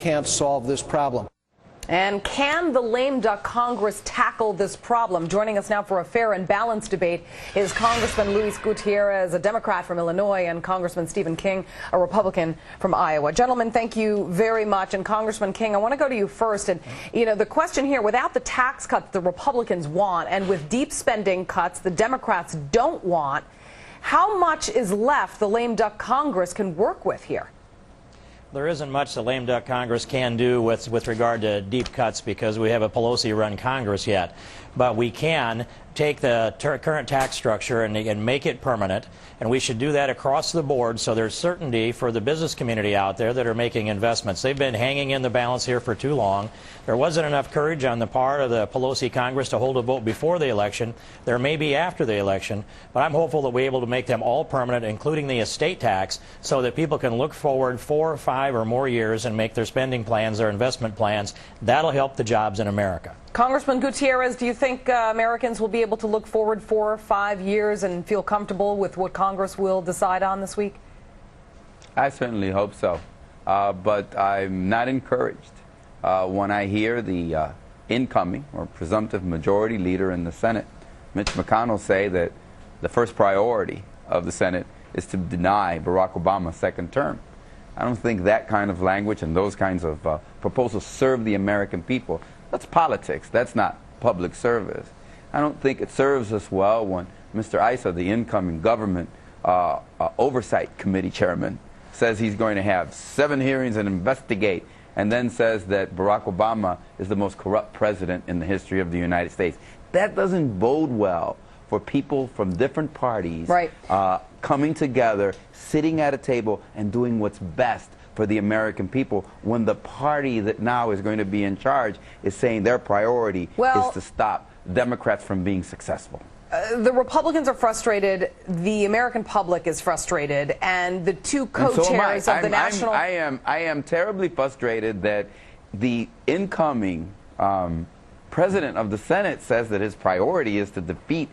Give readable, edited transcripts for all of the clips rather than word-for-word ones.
can't solve this problem. And can the lame duck Congress tackle this problem? Joining us now for a fair and balanced debate is Congressman Luis Gutierrez, a Democrat from Illinois, and Congressman Stephen King, a Republican from Iowa. Gentlemen, thank you very much. And Congressman King, I want to go to you first. And, you know, the question here, without the tax cuts the Republicans want, and with deep spending cuts the Democrats don't want, how much is left the lame duck Congress can work with here? There isn't much the lame duck Congress can do with regard to deep cuts because we have a Pelosi-run Congress yet. But we can take the current tax structure and make it permanent, and we should do that across the board so there's certainty for the business community out there that are making investments. They've been hanging in the balance here for too long. There wasn't enough courage on the part of the Pelosi Congress to hold a vote before the election. There may be after the election, but I'm hopeful that we're able to make them all permanent, including the estate tax, so that people can look forward 4 or 5 or more years and make their spending plans, their investment plans. That'll help the jobs in America. Congressman Gutierrez, do you think Americans will be able to look forward 4 or 5 years and feel comfortable with what Congress will decide on this week? I certainly hope so. But I'm not encouraged when I hear the incoming or presumptive majority leader in the Senate, Mitch McConnell, say that the first priority of the Senate is to deny Barack Obama's second term. I don't think that kind of language and those kinds of proposals serve the American people. That's politics. That's not public service. I don't think it serves us well when Mr. Issa, the incoming government oversight committee chairman, says he's going to have 7 hearings and investigate, and then says that Barack Obama is the most corrupt president in the history of the United States. That doesn't bode well for people from different parties coming together, sitting at a table, and doing what's best for the American people when the party that now is going to be in charge is saying their priority is to stop Democrats from being successful. The Republicans are frustrated, the American public is frustrated, and the two co-chairs of the national... I am terribly frustrated that the incoming president of the Senate says that his priority is to defeat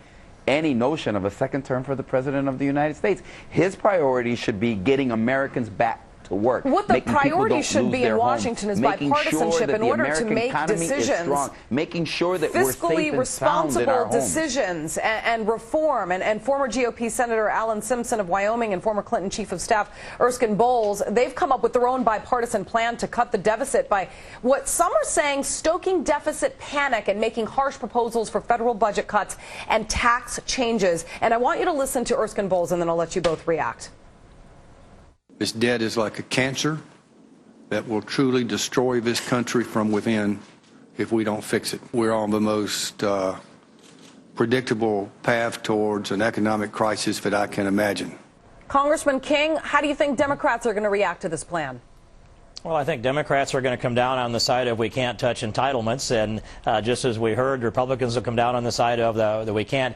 any notion of a second term for the President of the United States. His priority should be getting Americans back to work. What the priority should be in Washington is bipartisanship in order to make decisions, making sure that we're safe and sound in our homes. Fiscally responsible decisions and reform. And former GOP Senator Alan Simpson of Wyoming and former Clinton Chief of Staff Erskine Bowles, they've come up with their own bipartisan plan to cut the deficit by what some are saying stoking deficit panic and making harsh proposals for federal budget cuts and tax changes. And I want you to listen to Erskine Bowles, and then I'll let you both react. This debt is like a cancer that will truly destroy this country from within if we don't fix it. We're on the most predictable path towards an economic crisis that I can imagine. Congressman King, how do you think Democrats are going to react to this plan? Well, I think Democrats are going to come down on the side of we can't touch entitlements, and just as we heard, Republicans will come down on the side of that we can't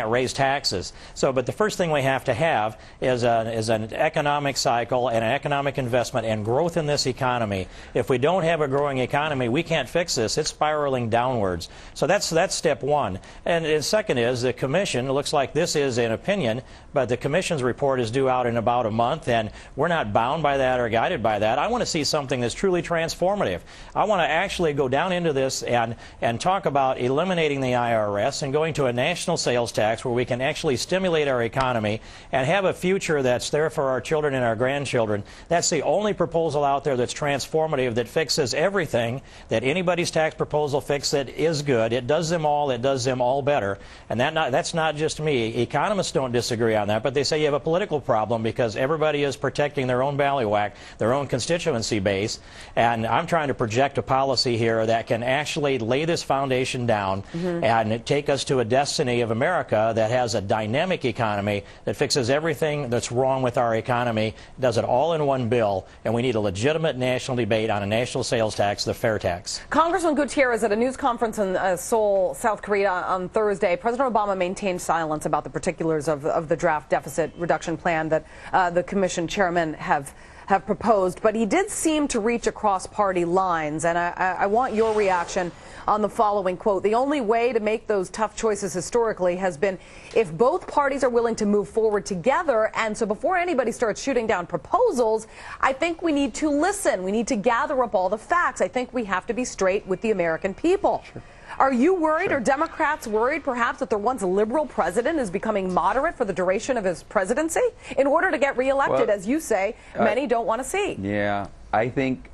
raise taxes. So, but the first thing we have to have is an economic cycle and an economic investment and growth in this economy. If we don't have a growing economy, we can't fix this. It's spiraling downwards. So that's step one. And second is the commission. It looks like this is an opinion, but the commission's report is due out in about a month, and we're not bound by that or guided by that. I want to see something that's truly transformative. I want to actually go down into this and talk about eliminating the IRS and going to a national sales tax where we can actually stimulate our economy and have a future that's there for our children and our grandchildren. That's the only proposal out there that's transformative, that fixes everything that anybody's tax proposal fixes that is good. It does them all. It does them all better. And that's not just me. Economists don't disagree on that, but they say you have a political problem because everybody is protecting their own ballywhack, their own constituency base, and I'm trying to project a policy here that can actually lay this foundation down and take us to a destiny of America that has a dynamic economy that fixes everything that's wrong with our economy, does it all in one bill, and we need a legitimate national debate on a national sales tax, the fair tax. Congressman Gutierrez, at a news conference in Seoul, South Korea on Thursday, President Obama maintained silence about the particulars of the draft deficit reduction plan that the commission chairmen have have proposed, but he did seem to reach across party lines. And I want your reaction on the following quote. The only way to make those tough choices historically has been if both parties are willing to move forward together. And so before anybody starts shooting down proposals, I think we need to listen. We need to gather up all the facts. I think we have to be straight with the American people. Sure. Are you worried, or Democrats worried, perhaps, that their once liberal president is becoming moderate for the duration of his presidency in order to get reelected, as you say, many don't want to see? Yeah, I think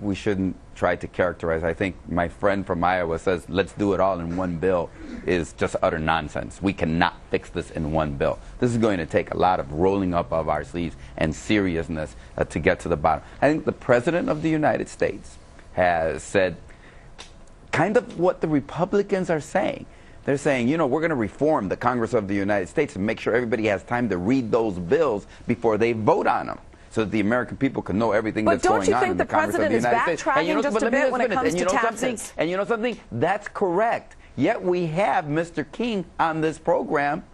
we shouldn't try to characterize. I think my friend from Iowa says, let's do it all in one bill, is just utter nonsense. We cannot fix this in one bill. This is going to take a lot of rolling up of our sleeves and seriousness to get to the bottom. I think the President of the United States has said kind of what the Republicans are saying. They're saying, you know, we're going to reform the Congress of the United States and make sure everybody has time to read those bills before they vote on them, so that the American people can know everything that's going on in the Congress of the United States. But don't you think the president is backtracking just a bit when it comes to taxes? And you know something? That's correct. Yet we have Mr. King on this program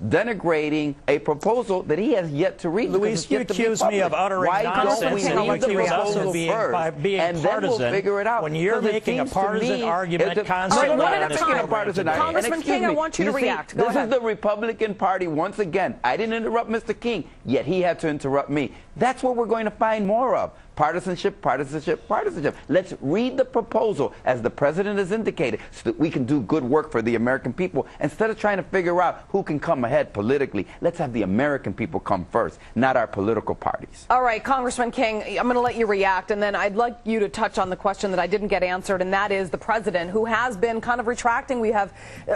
denigrating a proposal that he has yet to read. Luis, you accuse me of uttering nonsense, and you accuse us of being partisan. We'll figure it out. When you're making a partisan argument constantly. Congressman King, I want you to react. This is the Republican Party once again. I didn't interrupt Mr. King, yet he had to interrupt me. That's what we're going to find more of. Partisanship, partisanship, partisanship. Let's read the proposal as the president has indicated, so that we can do good work for the American people. Instead of trying to figure out who can come ahead politically, let's have the American people come first, not our political parties. All right, Congressman King, I'm going to let you react, and then I'd like you to touch on the question that I didn't get answered, and that is the president, who has been kind of retracting. We have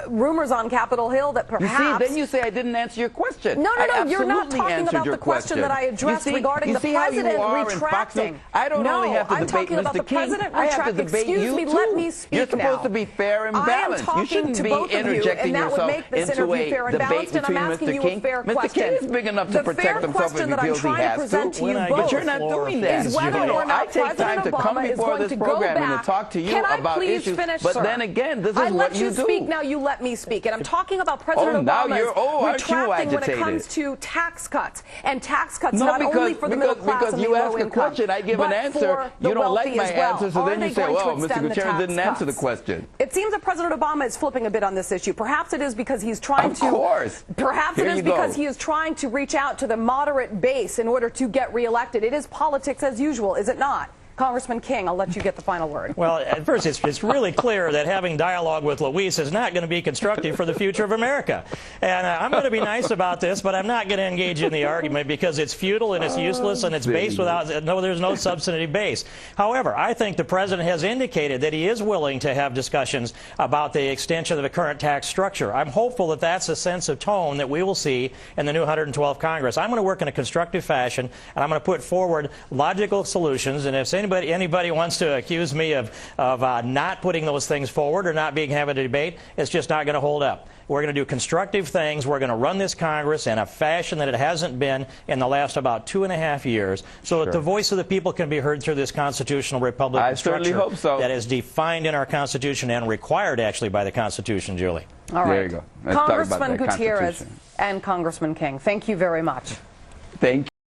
rumors on Capitol Hill that perhaps... You see, then you say I didn't answer your question. No, you're not talking about the question that I addressed regarding the president retracting. I don't only have to debate Mr. King. I have to debate you too. Let me speak. You're supposed to be fair and balanced. You shouldn't be interjecting yourself into a debate between Mr. King. Mr. King is big enough to protect himself if he feels he has to. But you're not doing that. I take time to come before this program and to talk to you about issues. But then again, this is what you do. I let you speak. Now you let me speak. And I'm talking about President Obama's retracting when it comes to tax cuts. And tax cuts not only for the middle class and the low income. I give an answer. You don't like my answer, so then you say, well, Mr. Gutierrez didn't answer the question. It seems that President Obama is flipping a bit on this issue. Perhaps it is because he's trying to... Of course. Perhaps it is because he is trying to reach out to the moderate base in order to get reelected. It is politics as usual, is it not? Congressman King, I'll let you get the final word. Well, at first, it's really clear that having dialogue with Luis is not going to be constructive for the future of America. And I'm going to be nice about this, but I'm not going to engage in the argument because it's futile and it's useless and it's based without, there's no substantive base. However, I think the president has indicated that he is willing to have discussions about the extension of the current tax structure. I'm hopeful that that's a sense of tone that we will see in the new 112th Congress. I'm going to work in a constructive fashion, and I'm going to put forward logical solutions. And if anybody wants to accuse me of not putting those things forward or not having a debate, it's just not going to hold up. We're going to do constructive things. We're going to run this Congress in a fashion that it hasn't been in the last about 2.5 years, so that the voice of the people can be heard through this constitutional Republican structure hope so. that is defined in our Constitution and required actually by the Constitution, Julie. All right. There you go. Congressman Gutierrez and Congressman King, thank you very much. Thank you.